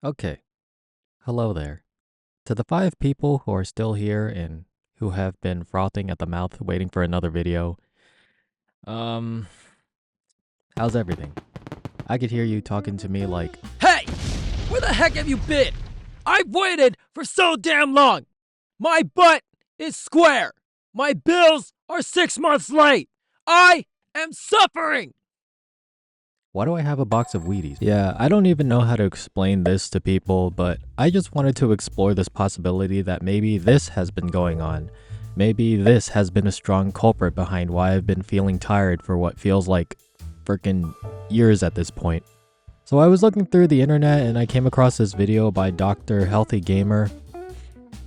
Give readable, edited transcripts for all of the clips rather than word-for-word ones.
Okay, hello there. To the 5 people who are still here and who have been frothing at the mouth waiting for another video, um, how's everything? I could hear you talking to me like, Hey! Where the heck have you been? I've waited for so damn long! My butt is square! My bills are 6 months late! I am suffering! why do I have a box of Wheaties? Yeah, I don't even know how to explain this to people, but I just wanted to explore this possibility that maybe this has been going on. Maybe this has been a strong culprit behind why I've been feeling tired for what feels like frickin' years at this point. So I was looking through the internet and I came across this video by Dr. Healthy Gamer,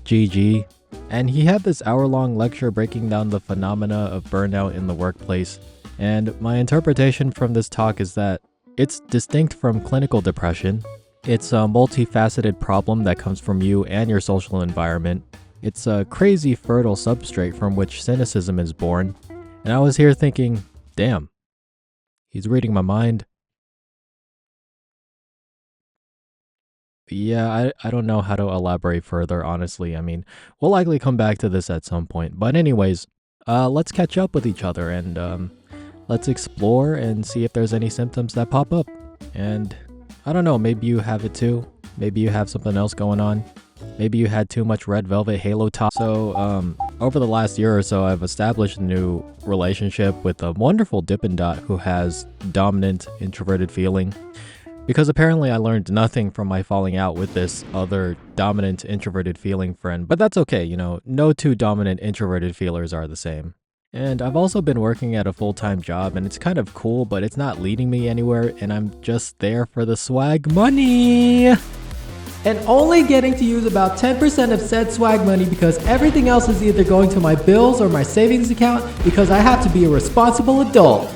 GG, and he had this hour-long lecture breaking down the phenomena of burnout in the workplace. And my interpretation from this talk is that it's distinct from clinical depression. It's a multifaceted problem that comes from you and your social environment. It's a crazy fertile substrate from which cynicism is born. And I was here thinking, damn, he's reading my mind. Yeah, I don't know how to elaborate further, honestly. I mean, we'll likely come back to this at some point. But anyways, let's catch up with each other and let's explore and see if there's any symptoms that pop up. And I don't know, maybe you have it too. Maybe you have something else going on. Maybe you had too much red velvet halo top. So, over the last year or so, I've established a new relationship with a wonderful Dippin' Dot who has dominant introverted feeling. Because apparently I learned nothing from my falling out with this other dominant introverted feeling friend, but that's okay, you know, no two dominant introverted feelers are the same. And I've also been working at a full-time job and it's kind of cool, but it's not leading me anywhere and I'm just there for the swag money. And only getting to use about 10% of said swag money because everything else is either going to my bills or my savings account because I have to be a responsible adult.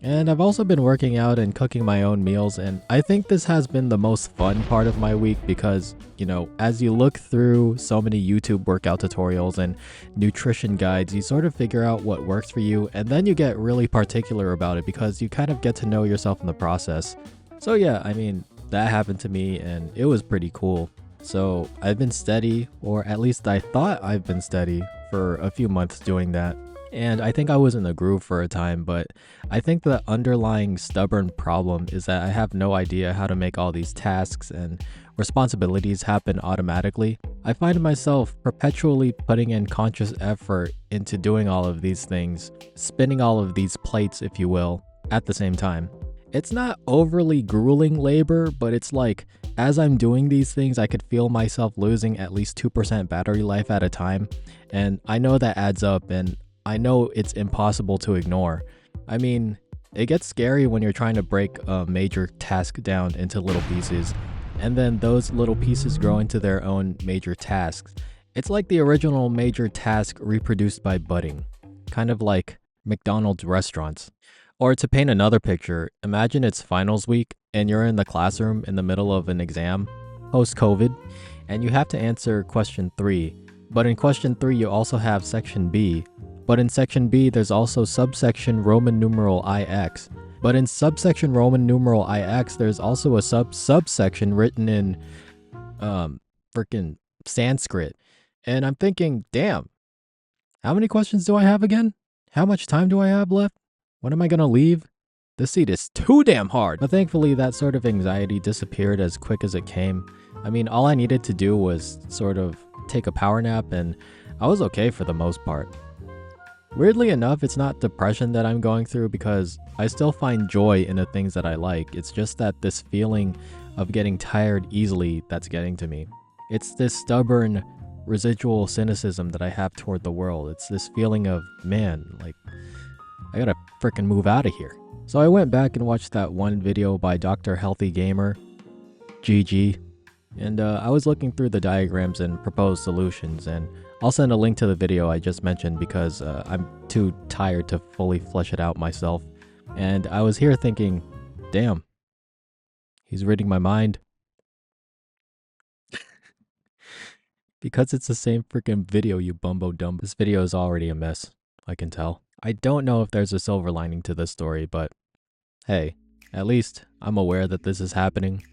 And I've also been working out and cooking my own meals, and I think this has been the most fun part of my week because, you know, as you look through so many YouTube workout tutorials and nutrition guides, you sort of figure out what works for you, and then you get really particular about it because you kind of get to know yourself in the process. So yeah, I mean, that happened to me and it was pretty cool. So I've been steady, or at least I thought I've been steady for a few months doing that. And I think I was in the groove for a time, but I think the underlying stubborn problem is that I have no idea how to make all these tasks and responsibilities happen automatically. I find myself perpetually putting in conscious effort into doing all of these things, spinning all of these plates, if you will, at the same time. It's not overly grueling labor, but it's like, as I'm doing these things, I could feel myself losing at least 2% battery life at a time, and I know that adds up, and I know it's impossible to ignore. I mean, it gets scary when you're trying to break a major task down into little pieces, and then those little pieces grow into their own major tasks. It's like the original major task reproduced by budding, kind of like McDonald's restaurants. Or to paint another picture, imagine it's finals week and you're in the classroom in the middle of an exam, post-COVID, and you have to answer question 3. But in question 3, you also have section B. But in section B, there's also subsection Roman numeral IX. But in subsection Roman numeral IX, there's also a subsection written in, freaking Sanskrit. And I'm thinking, damn, how many questions do I have again? How much time do I have left? When am I gonna leave? This seat is too damn hard. But thankfully, that sort of anxiety disappeared as quick as it came. I mean, all I needed to do was sort of take a power nap and I was okay for the most part. Weirdly enough, it's not depression that I'm going through because I still find joy in the things that I like. It's just that this feeling of getting tired easily that's getting to me. It's this stubborn residual cynicism that I have toward the world. It's this feeling of, man, like, I gotta frickin' move out of here. So I went back and watched that one video by Dr. Healthy Gamer, GG, and I was looking through the diagrams and proposed solutions, and I'll send a link to the video I just mentioned because I'm too tired to fully flesh it out myself. And I was here thinking, damn, he's reading my mind. Because it's the same freaking video, you bumbo dumb. This video is already a mess, I can tell. I don't know if there's a silver lining to this story, but hey, at least I'm aware that this is happening.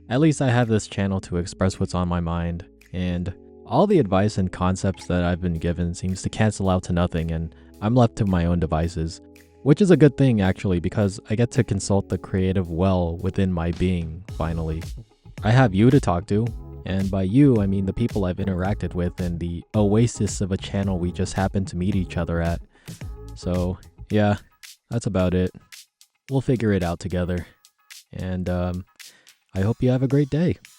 At least I have this channel to express what's on my mind, and all the advice and concepts that I've been given seems to cancel out to nothing, and I'm left to my own devices. Which is a good thing actually, because I get to consult the creative well within my being, finally. I have you to talk to, and by you I mean the people I've interacted with and the oasis of a channel we just happened to meet each other at. So yeah, that's about it. We'll figure it out together. And I hope you have a great day.